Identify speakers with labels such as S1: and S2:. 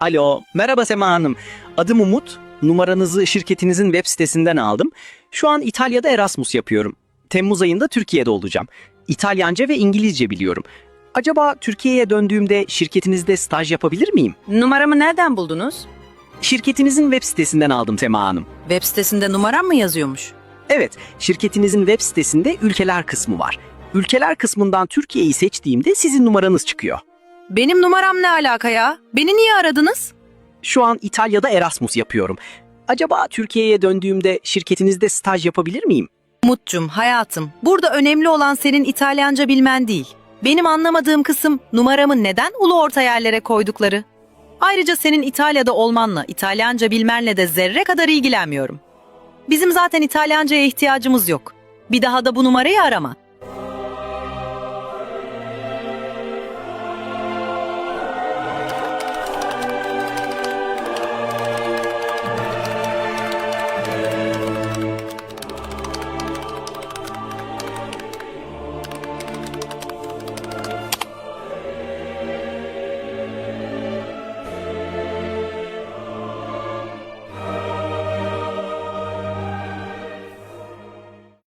S1: Alo, merhaba Sema Hanım. Adım Umut. Numaranızı şirketinizin web sitesinden aldım. Şu an İtalya'da Erasmus yapıyorum. Temmuz ayında Türkiye'de olacağım. İtalyanca ve İngilizce biliyorum. Acaba Türkiye'ye döndüğümde şirketinizde staj yapabilir miyim?
S2: Numaramı nereden buldunuz?
S1: Şirketinizin web sitesinden aldım Sema Hanım.
S2: Web sitesinde numaram mı yazıyormuş?
S1: Evet, şirketinizin web sitesinde ülkeler kısmı var. Ülkeler kısmından Türkiye'yi seçtiğimde sizin numaranız çıkıyor.
S2: Benim numaram ne alaka ya? Beni niye aradınız?
S1: Şu an İtalya'da Erasmus yapıyorum. Acaba Türkiye'ye döndüğümde şirketinizde staj yapabilir miyim?
S2: Umut'cum, hayatım, burada önemli olan senin İtalyanca bilmen değil. Benim anlamadığım kısım numaramı neden ulu orta yerlere koydukları. Ayrıca senin İtalya'da olmanla, İtalyanca bilmenle de zerre kadar ilgilenmiyorum. Bizim zaten İtalyanca'ya ihtiyacımız yok. Bir daha da bu numarayı arama.